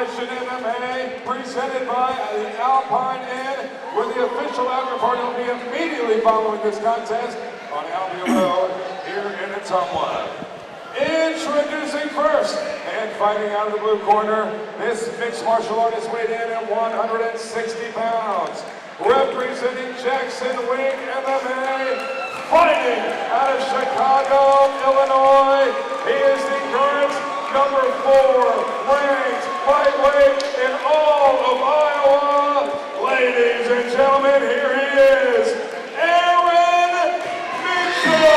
Edge MMA, presented by the Alpine Inn, where the official after party will be immediately following this contest on Albion Road here in Ottumwa. Introducing first, and fighting out of the blue corner, this mixed martial artist weighed in at 160 pounds. Representing Jackson Wink MMA, fighting out of Chicago, Illinois, he is the current number 4 ranked lightweight in all of Iowa. Ladies and gentlemen, here he is, Aaron Mitchell!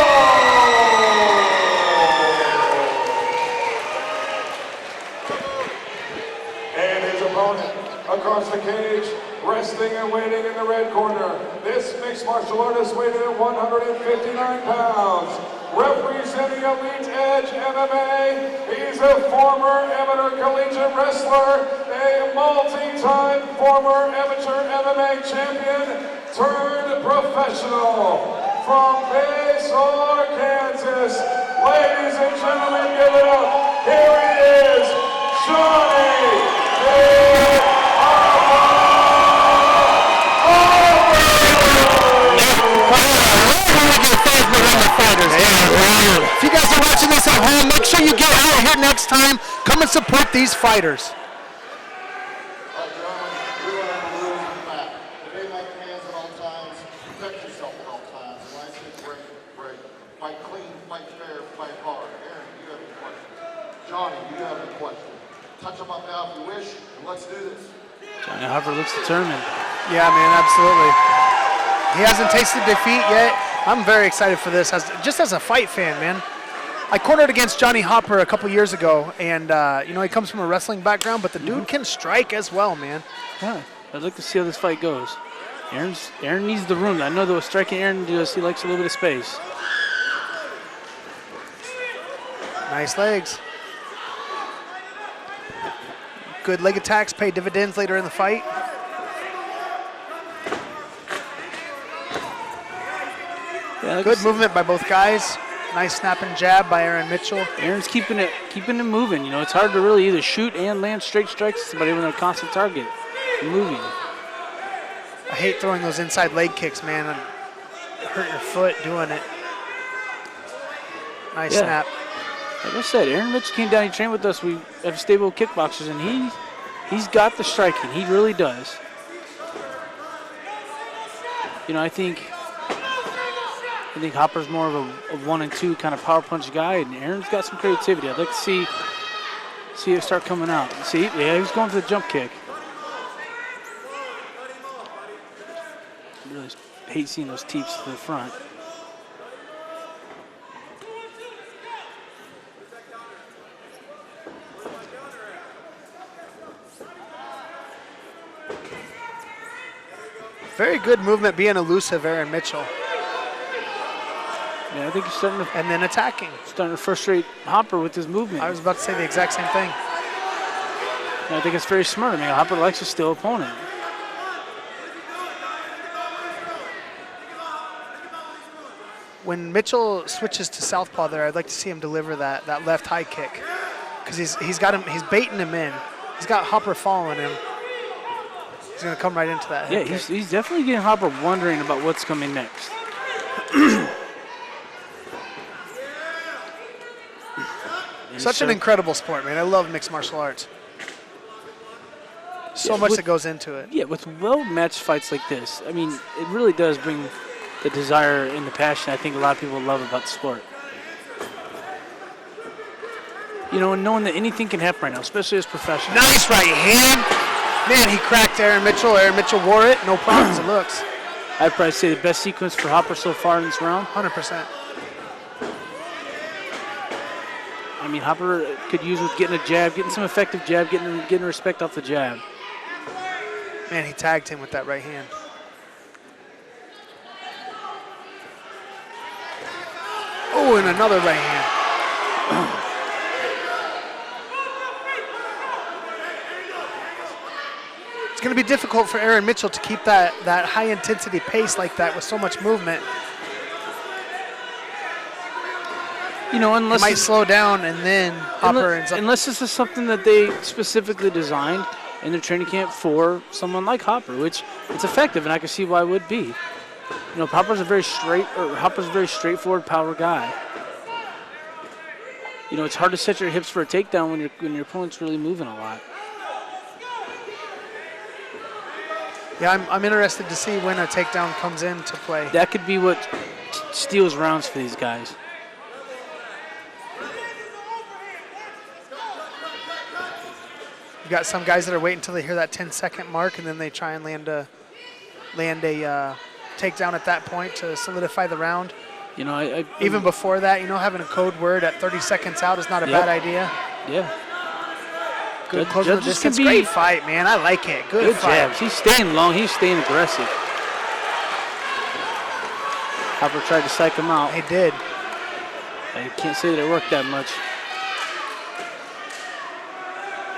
And his opponent across the cage, resting and waiting in the red corner, this mixed martial artist weighed in at 159 pounds. Representing Elite Edge MMA, he's a former amateur collegiate wrestler, a multi-time former amateur MMA champion turned professional. From Basehor, Kansas, ladies and gentlemen, give it up. Here he is, Johnny If you guys are watching this at home, make sure you get out here next time. Come and support these fighters. Johnny, you have a question. Touch him up now if you wish, and let's do this. Johnny Hopper looks determined. Yeah, man, absolutely. He hasn't tasted defeat yet. I'm very excited for this, just as a fight fan, man. I cornered against Johnny Hopper a couple years ago, and you know, he comes from a wrestling background, but the dude can strike as well, man. Yeah, I'd like to see how this fight goes. Aaron needs the room. I know that what striking Aaron does, he likes a little bit of space. Nice legs. Good leg attacks pay dividends later in the fight. Yeah, good movement by both guys. Nice snapping jab by Aaron Mitchell. Aaron's keeping it moving. You know, it's hard to really either shoot and land straight strikes to somebody when they're a constant target. Moving. I hate throwing those inside leg kicks, man. Hurt your foot doing it. Nice snap. Like I said, Aaron Mitchell came down, he trained with us. We have stable kickboxers, and he's got the striking. He really does. You know, I think Hopper's more of a 1 and 2 kind of power punch guy, and Aaron's got some creativity. I'd like to see it start coming out. See, yeah, he's going for the jump kick. I really hate seeing those teeps to the front. Very good movement, being elusive, Aaron Mitchell. Yeah, I think he's starting to... And then attacking. Starting to frustrate Hopper with his movement. I was about to say the exact same thing. And I think it's very smart. I mean, Hopper likes a still opponent. When Mitchell switches to southpaw there, I'd like to see him deliver that left high kick. Because he's baiting him in. He's got Hopper following him. He's going to come right into that. Yeah, he's definitely getting Hopper wondering about what's coming next. Such an incredible sport, man. I love mixed martial arts. So much that goes into it. Yeah, with well-matched fights like this, I mean, it really does bring the desire and the passion I think a lot of people love about the sport. You know, and knowing that anything can happen right now, especially as professionals. Nice right hand. Man, he cracked Aaron Mitchell. Aaron Mitchell wore it. No problems, it looks. I'd probably say the best sequence for Hopper so far in this round. 100%. I mean, Hopper could use with getting a jab, getting some effective jab, getting respect off the jab. Man, he tagged him with that right hand. Oh, and another right hand. It's going to be difficult for Aaron Mitchell to keep that high-intensity pace like that with so much movement. You know, He unless might slow down and then Hopper ends up. unless this is something that they specifically designed in their training camp for someone like Hopper, which it's effective, and I can see why it would be. You know, Hopper's a very straightforward power guy. You know, it's hard to set your hips for a takedown when your opponent's really moving a lot. Yeah, I'm interested to see when a takedown comes into play. That could be what steals rounds for these guys. You got some guys that are waiting until they hear that 10-second mark, and then they try and land a takedown at that point to solidify the round. You know, Even before that, having a code word at 30 seconds out is not a bad idea. Yeah. Good close of the distance. Great fight, man. I like it. Good fight. Jabs. He's staying long. He's staying aggressive. Hopper tried to psych him out. He did. I can't say that it worked that much.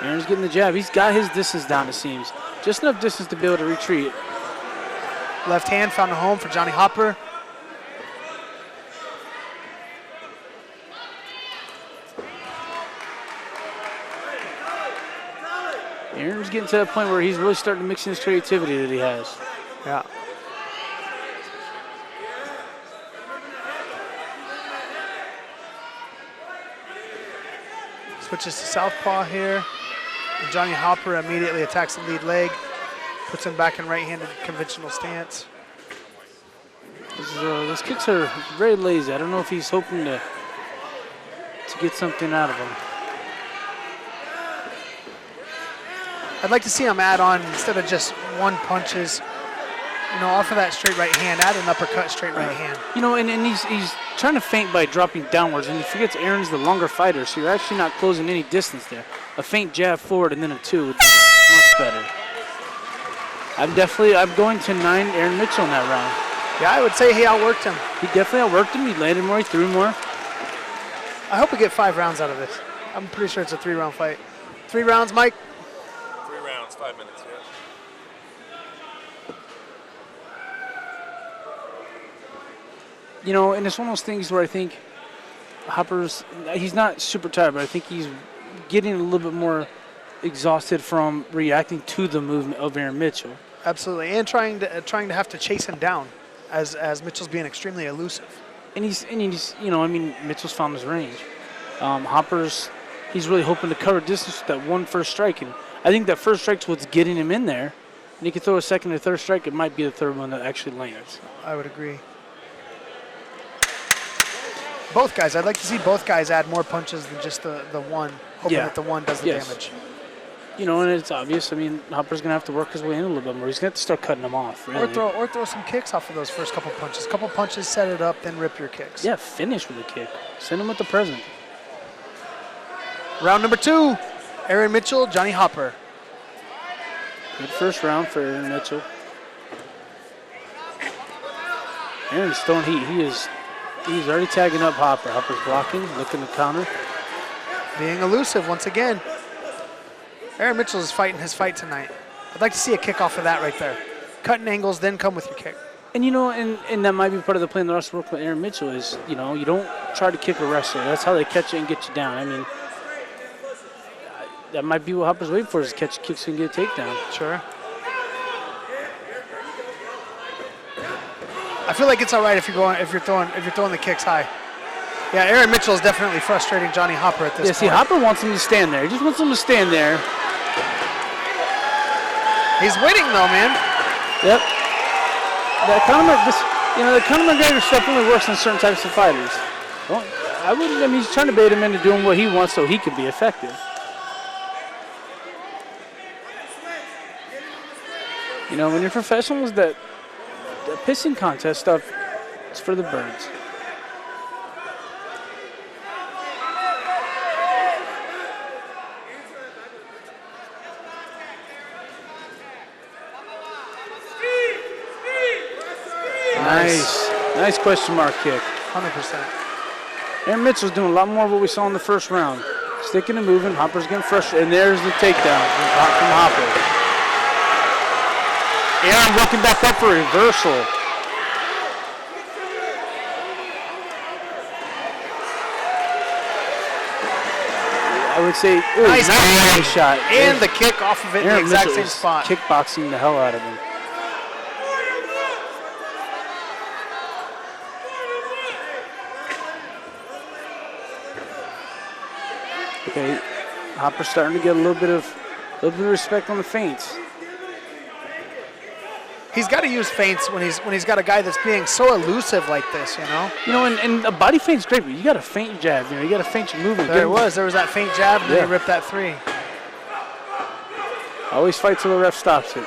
Aaron's getting the jab. He's got his distance down, it seems. Just enough distance to be able to retreat. Left hand found a home for Johnny Hopper. Aaron's getting to that point where he's really starting to mix in his creativity that he has. Yeah. Switches to southpaw here. And Johnny Hopper immediately attacks the lead leg. Puts him back in right-handed conventional stance. Those kicks are very lazy. I don't know if he's hoping to get something out of them. I'd like to see him add on, instead of just one punches, off of that straight right hand, add an uppercut straight right hand. You know, and he's trying to feint by dropping downwards, and he forgets Aaron's the longer fighter, so you're actually not closing any distance there. A feint jab forward and then a 2 would be much better. I'm going to 9 Aaron Mitchell in that round. Yeah, I would say he outworked him. He definitely outworked him. He landed more, he threw more. I hope we get 5 rounds out of this. I'm pretty sure it's a 3-round fight. 3 rounds, Mike? 3 rounds, 5 minutes, yeah. You know, and it's one of those things where I think he's not super tired, but I think he's getting a little bit more exhausted from reacting to the movement of Aaron Mitchell. Absolutely, and trying to have to chase him down as Mitchell's being extremely elusive. And he's Mitchell's found his range. He's really hoping to cover distance with that one first strike, and I think that first strike's what's getting him in there. And he could throw a second or third strike, it might be the third one that actually lands. I would agree. Both guys, I'd like to see both guys add more punches than just the one, hoping that the one does the damage. You know, and it's obvious. I mean, Hopper's going to have to work his way in a little bit more. He's going to have to start cutting them off, really. Or throw some kicks off of those first couple punches. Couple punches, set it up, then rip your kicks. Yeah, finish with a kick. Send him with the present. Round number 2, Aaron Mitchell, Johnny Hopper. Good first round for Aaron Mitchell. Aaron's throwing heat. He's already tagging up Hopper. Hopper's blocking, looking to counter. Being elusive once again. Aaron Mitchell is fighting his fight tonight. I'd like to see a kick off of that right there. Cutting angles, then come with your kick. And and that might be part of the plan the wrestler work with Aaron Mitchell is, you don't try to kick a wrestler. That's how they catch you and get you down. I mean, that might be what Hopper's waiting for, is catch kicks and get a takedown. Sure. I feel like it's all right if you're throwing the kicks high. Yeah, Aaron Mitchell is definitely frustrating Johnny Hopper at this point. Yeah, see, Hopper wants him to stand there. He just wants him to stand there. He's winning though, man. Yep. The Conor McGregor stuff only works on certain types of fighters. Well, he's trying to bait him into doing what he wants so he can be effective. When you're professionals, the pissing contest stuff, it's for the birds. Nice question mark kick. 100%. Aaron Mitchell's doing a lot more of what we saw in the first round. Sticking and moving. Hopper's getting frustrated. And there's the takedown from Hopper. Aaron working back up for a reversal. I would say, Nice shot. And the kick off of it in the Aaron exact Mitchell same is spot. kickboxing the hell out of him. Okay, Hopper's starting to get a little bit of respect on the feints. He's got to use feints when he's got a guy that's being so elusive like this, you know. You know, and a body feint's great, but you got to feint jab. You know, you got to feint your movement. There was that feint jab, and then he ripped that 3. Always fight till the ref stops it.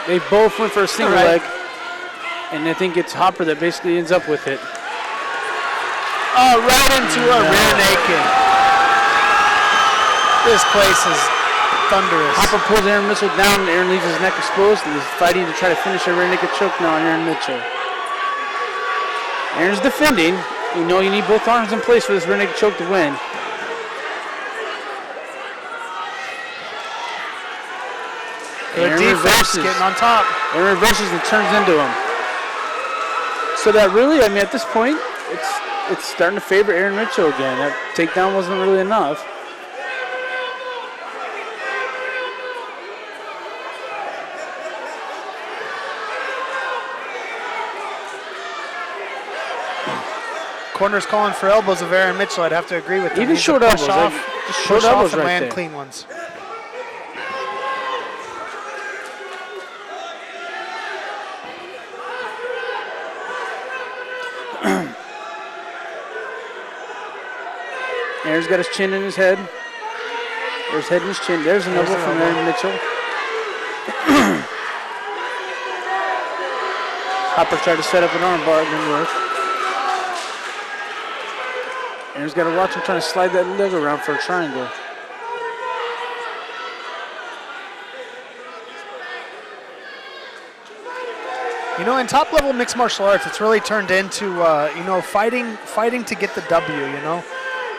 They both went for a single leg, and I think it's Hopper that basically ends up with it. Oh, right into a rear naked. This place is thunderous. Hopper pulls Aaron Mitchell down, and Aaron leaves his neck exposed, and he's fighting to try to finish a rear naked choke now on Aaron Mitchell. Aaron's defending. You know you need both arms in place for this rear naked choke to win. Good defense, getting on top. Aaron reverses and turns into him. So that really, I mean, at this point, it's starting to favor Aaron Mitchell again. That takedown wasn't really enough. Corner's calling for elbows of Aaron Mitchell. I'd have to agree with him. Even short elbows. Short elbows and right land there. clean ones. Aaron's got his chin in his head. There's head in his chin. There's an elbow from Aaron Mitchell. Hopper tried to set up an armbar, it didn't work. Aaron's got to watch him trying to slide that leg around for a triangle. You know, in top-level mixed martial arts, it's really turned into, you know, fighting to get the W, you know.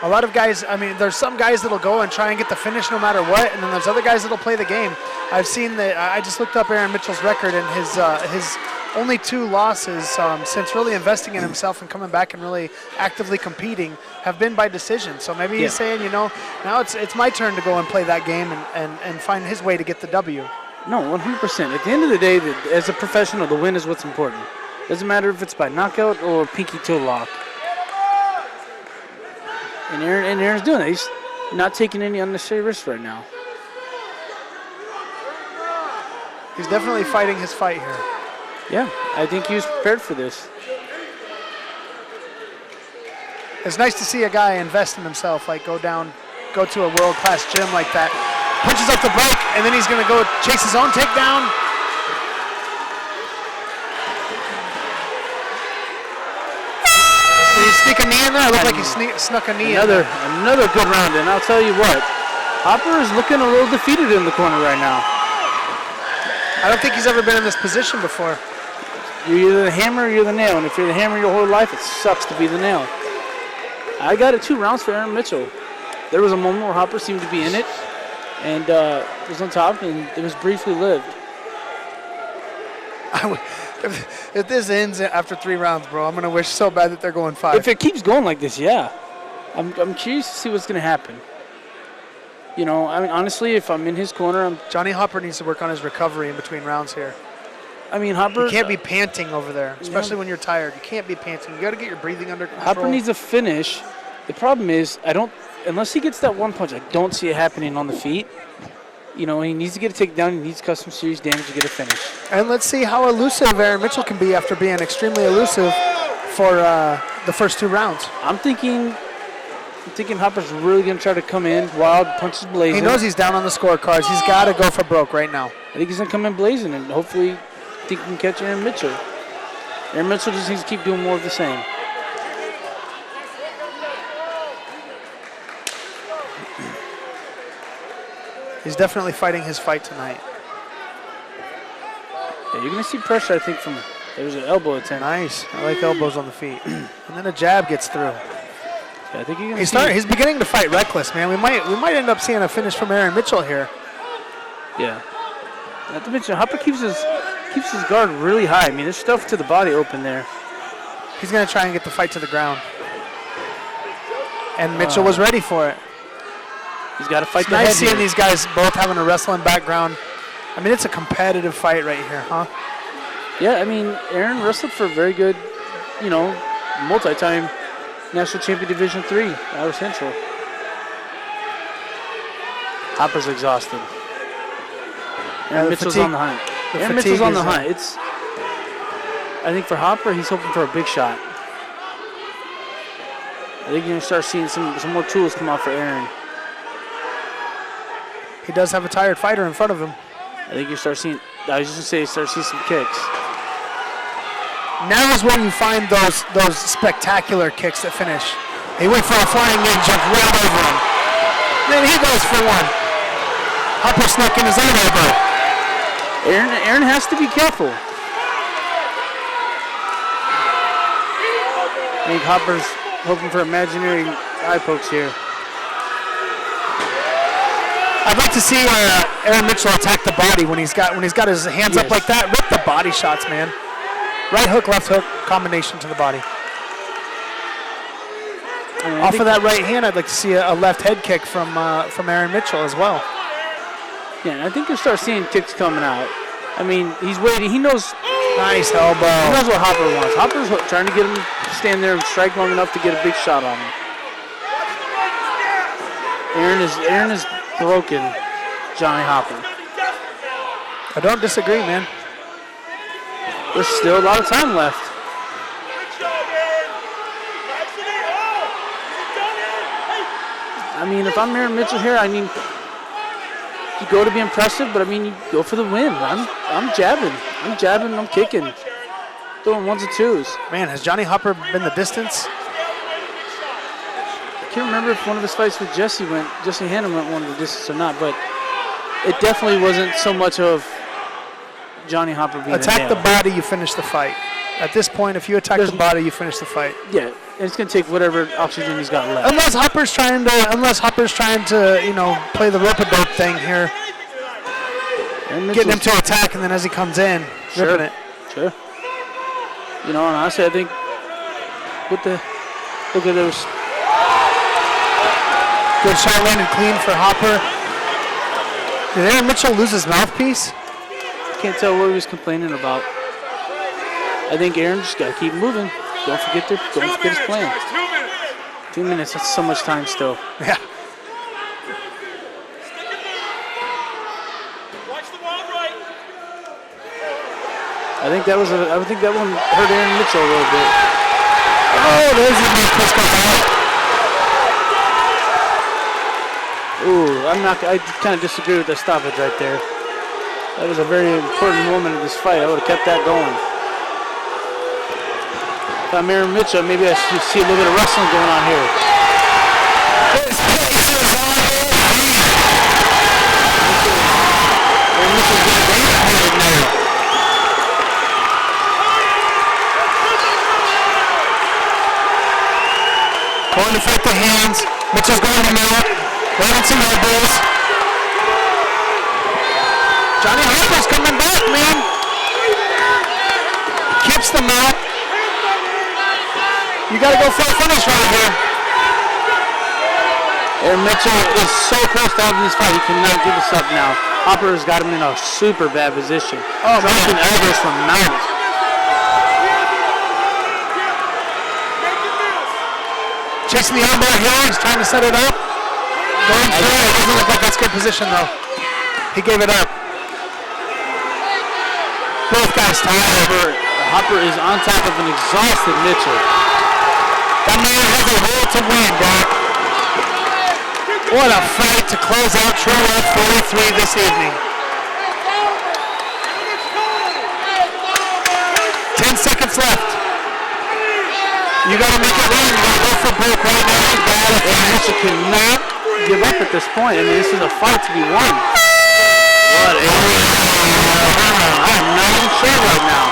A lot of guys, I mean, there's some guys that'll go and try and get the finish no matter what, and then there's other guys that'll play the game. I've seen that. I just looked up Aaron Mitchell's record, and his only 2 losses since really investing in himself and coming back and really actively competing have been by decision. So maybe he's saying, you know, now it's my turn to go and play that game and find his way to get the W. No, 100%. At the end of the day, as a professional, the win is what's important. Doesn't matter if it's by knockout or pinky toe lock. And Aaron's doing it. He's not taking any unnecessary risks right now. He's definitely fighting his fight here. Yeah, I think he was prepared for this. It's nice to see a guy invest in himself, like go to a world-class gym like that. Punches up the break, and then he's going to go chase his own takedown. Did he sneak a knee in there? It looked like he snuck a knee in there. Another good round, and I'll tell you what, Hopper is looking a little defeated in the corner right now. I don't think he's ever been in this position before. You're either the hammer or you're the nail, and if you're the hammer your whole life, it sucks to be the nail. I got it 2 rounds for Aaron Mitchell. There was a moment where Hopper seemed to be in it, and was on top, and it was briefly lived. If this ends after 3 rounds, bro, I'm going to wish so bad that they're going 5. If it keeps going like this, yeah. I'm curious to see what's going to happen. You know, I mean, honestly, if I'm in his corner, Johnny Hopper needs to work on his recovery in between rounds here. I mean, Hopper... You can't be panting over there, especially when you're tired. You can't be panting. You got to get your breathing under control. Hopper needs a finish. The problem is, unless he gets that 1 punch, I don't see it happening on the feet. You know, he needs to get a takedown. He needs to cause some serious damage to get a finish. And let's see how elusive Aaron Mitchell can be after being extremely elusive for the first 2 rounds. I'm thinking Hopper's really going to try to come in wild, punches blazing. He knows he's down on the scorecards. He's got to go for broke right now. I think he's going to come in blazing, and hopefully he can catch Aaron Mitchell. Aaron Mitchell just needs to keep doing more of the same. He's definitely fighting his fight tonight. Yeah, you're going to see pressure, I think, from... There's an elbow attempt. Nice. I like elbows on the feet. And then a jab gets through. Yeah, I think you're going to He's beginning to fight reckless, man. We might end up seeing a finish from Aaron Mitchell here. Yeah. Not to mention, Hopper keeps his keeps his guard really high. I mean, there's stuff to the body open there. He's going to try and get the fight to the ground. And Mitchell was ready for it. He's got to fight It's the head nice seeing here. these guys both having a wrestling background. I mean, it's a competitive fight right here, huh? Yeah, I mean, Aaron wrestled for a very good, you know, multi-time national champion Division III, Iowa Central. Hopper's exhausted. Aaron Mitchell's on the hunt. Aaron Mitchell's on the hunt. I think for Hopper, he's hoping for a big shot. I think you're going to start seeing some more tools come out for Aaron. He does have a tired fighter in front of him. I think you start seeing, I was just going to say, start seeing some kicks. Now is when you find those spectacular kicks that finish. He went for a flying knee, jumped right over him. Then he goes for one. Hopper snuck in his own elbow. Aaron has to be careful. I think Hopper's hoping for imaginary eye pokes here. I'd like to see Aaron Mitchell attack the body when he's got his hands up like that. Rip the body shots, man. Right hook, left hook, combination to the body. Off of that right hand, I'd like to see a left head kick from Aaron Mitchell as well. Yeah, I think you'll start seeing kicks coming out. I mean, he's waiting. He knows. Nice elbow. He knows what Hopper wants. Hopper's trying to get him to stand there and strike long enough to get a big shot on him. Aaron is broken Johnny Hopper. I don't disagree, man. There's still a lot of time left. I mean, if I'm Aaron Mitchell here, I mean, you go to be impressive, but I mean, you go for the win. I'm jabbing, I'm kicking, throwing ones and twos. Man, has Johnny Hopper been the distance? I can't remember if one of his fights with Jesse Hannon went one of the distance or not, but it definitely wasn't so much of Johnny Hopper being attack the body, you finish the fight. At this point, if you attack the body, you finish the fight. Yeah, and it's going to take whatever oxygen he's got left. Unless Hopper's trying to, you know, play the rope-a-dope thing here. Getting him to attack, and then as he comes in, ripping it. Sure. You know, and honestly, I think look at those. Good shot landed clean for Hopper. Did Aaron Mitchell lose his mouthpiece? Can't tell what he was complaining about. I think Aaron just got to keep moving. Don't forget his plan. 2 minutes, that's so much time still. Yeah. I think that one hurt Aaron Mitchell a little bit. Oh, there's his mouthpiece goes out. Ooh, I kind of disagree with that stoppage right there. That was a very important moment of this fight. I would have kept that going. If I'm Aaron Mitchell, maybe I should see a little bit of wrestling going on here. This place is on Aaron Mitchell's getting dangerous now. Going to fight the hands. Mitchell's going to mount. Landing some elbows. Johnny Hopper's coming back, man. Keeps the mount. You got to go for a finish right here. Aaron Mitchell is so close to having this fight. He cannot give this up now. Hopper has got him in a super bad position. Oh, dropping elbows from mount. Chasing the elbow here. He's trying to set it up. Going through. It doesn't look like that's good position, though. He gave it up. Both guys tired. Hopper is on top of an exhausted Mitchell. That man has a will to win, Doc. What a fight to close out Tru Rev 43 this evening. 10 seconds left. You got to make it run. You got to go for broke right now. Mitchell cannot give up at this point. I mean, this is a fight to be won. What a... I'm not even sure right now.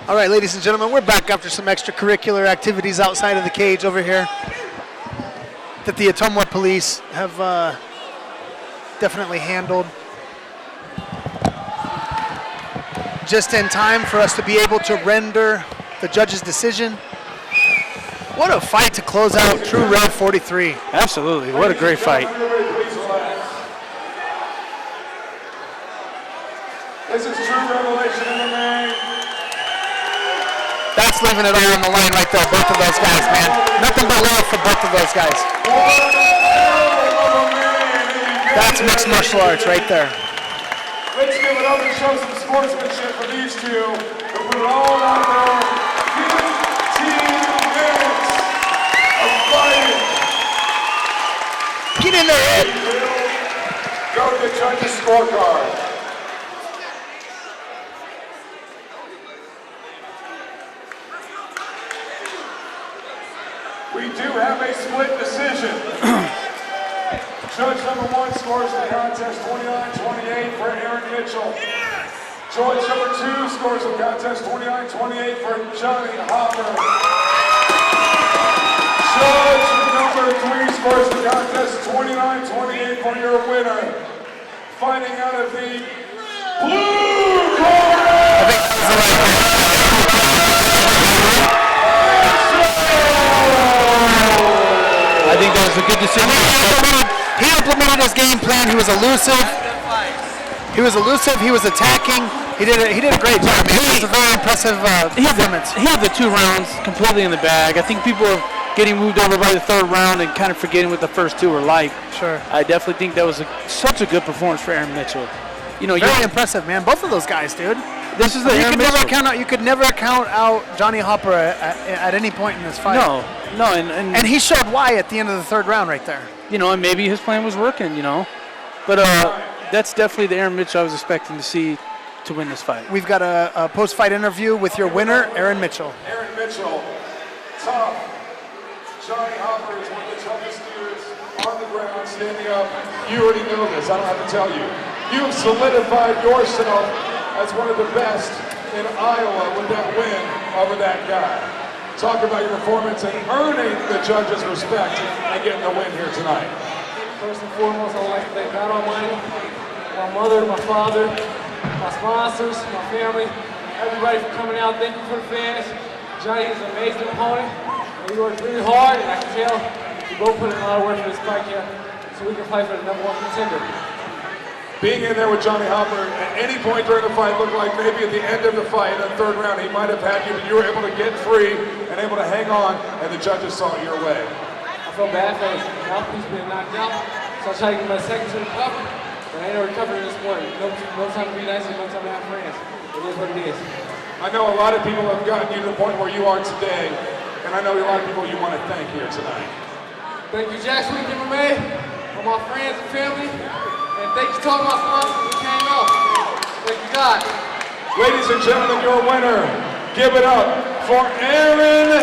All right, ladies and gentlemen, we're back after some extracurricular activities outside of the cage over here that the Ottumwa police have definitely handled just in time for us to be able to render the judge's decision. What a fight to close out Tru Rev 43. Absolutely, what a great fight. This is True Revelation MMA. That's leaving it all on the line right there, both of those guys, man. Nothing but love for both of those guys. That's mixed martial arts right there. Let's give it up and show some sportsmanship for these two who put it all out there. 15 minutes of fighting. Get in there, Ed. Go to the judges' scorecard. We do have a split decision. Judge number 1 scores the contest 29-28 for Aaron Mitchell. Judge number 2 scores the contest 29-28 for Johnny Hopper. Judge number 3 scores the contest 29-28 for your winner. Fighting out of the blue corner. I think that was a good decision. He implemented his game plan. He was elusive. He was attacking. He did a great job. It was a very impressive performance. He had the 2 rounds completely in the bag. I think people are getting moved over by the 3rd round and kind of forgetting what the first 2 were like. Sure. I definitely think that was such a good performance for Aaron Mitchell. You know, very impressive, man. Both of those guys, dude. This is the Aaron Mitchell. You could never count out Johnny Hopper at any point in this fight. No, and he showed why at the end of the 3rd round right there. You know, and maybe his plan was working, you know. But that's definitely the Aaron Mitchell I was expecting to see to win this fight. We've got a post-fight interview with your winner, Aaron Mitchell. Aaron Mitchell, tough. Johnny Hopper is one of the toughest dudes on the ground, standing up. You already know this, I don't have to tell you. You've solidified yourself as one of the best in Iowa with that win over that guy. Talk about your performance and earning the judges' respect and getting the win here tonight. First and foremost, I would like to thank God Almighty, my mother, my father, my sponsors, my family, everybody for coming out. Thank you for the fans. Johnny is an amazing opponent. We worked really hard, and I can tell we both put in a lot of work for this fight here, so we can fight for the #1 contender. Being in there with Johnny Hopper at any point during the fight looked like maybe at the end of the fight, in the 3rd round, he might have had you, but you were able to get free and able to hang on, and the judges saw it your way. I felt bad for his mouthpiece being knocked out, so I tried to get my second to the cup, but I ain't recovering this morning. No time to be nice and no time to have friends. It is what it is. I know a lot of people have gotten you to the point where you are today, and I know a lot of people you want to thank here tonight. Thank you, Jackson Wink MMA, all my friends and family. And thank you to all my sponsors who came out. Thank you, God. Ladies and gentlemen, your winner. Give it up for Aaron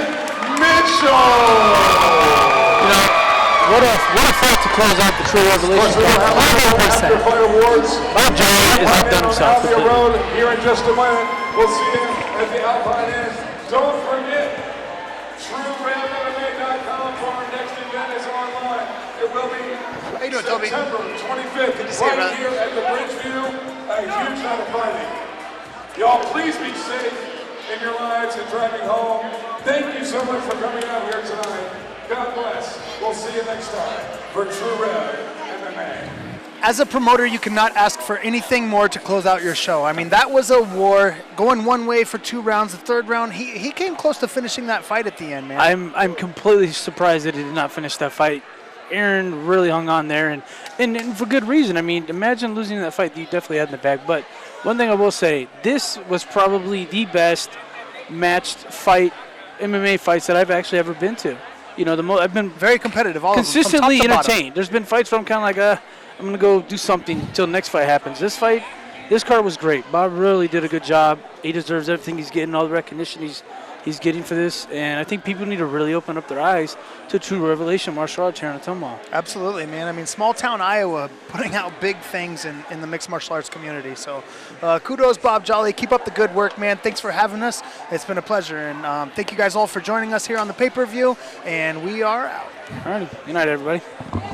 Mitchell. You know, what a fight to close out the Tru Revelation. After fight awards. Johnny has outdone himself. Albion Road here in just a minute. We'll see you at the Alpine Inn. Don't forget, TruRevMMA.com for our next event is online. It will be How you doing, Toby? September 25th, right here at the Bridgeview. A huge night of fighting. Y'all, please be safe in your lives and driving home. Thank you so much for coming out here tonight. God bless. We'll see you next time for Tru Rev MMA. As a promoter, you cannot ask for anything more to close out your show. I mean, that was a war going one way for 2 rounds. The 3rd round, he came close to finishing that fight at the end, man. I'm completely surprised that he did not finish that fight. Aaron really hung on there, and for good reason. I mean, imagine losing that fight that you definitely had in the bag. But one thing I will say, this was probably the best matched fight, MMA fights that I've actually ever been to. You know, I've been very competitive, all consistently of them, from top to entertained. There's been fights where I'm kind of like, I'm going to go do something until the next fight happens. This card was great. Bob really did a good job. He deserves everything he's getting, all the recognition he's he's getting for this. And I think people need to really open up their eyes to true revelation martial arts here in Ottumwa. Absolutely, man. I mean, small town Iowa putting out big things in the mixed martial arts community. So kudos, Bob Jolly. Keep up the good work, man. Thanks for having us. It's been a pleasure. And thank you guys all for joining us here on the pay-per-view. And we are out. All right. Good night, everybody.